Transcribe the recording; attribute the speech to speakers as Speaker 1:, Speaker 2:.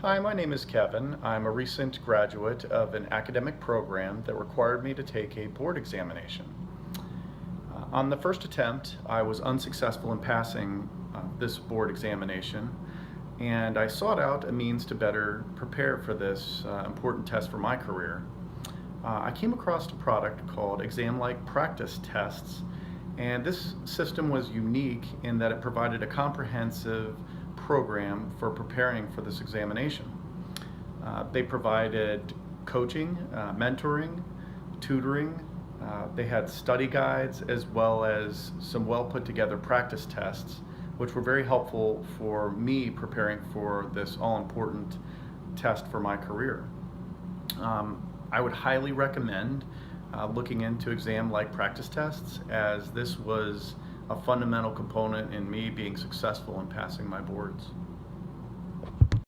Speaker 1: Hi, my name is Kevin. I'm a recent graduate of an academic program that required me to take a board examination. On the first attempt, I was unsuccessful in passing this board examination, and I sought out a means to better prepare for this important test for my career. I came across a product called exam-like practice tests, and this system was unique in that it provided a comprehensive program for preparing for this examination. They provided coaching, mentoring, tutoring. They had study guides as well as some well put together practice tests, which were very helpful for me preparing for this all important test for my career. I would highly recommend looking into exam-like practice tests, as this was a fundamental component in me being successful in passing my boards.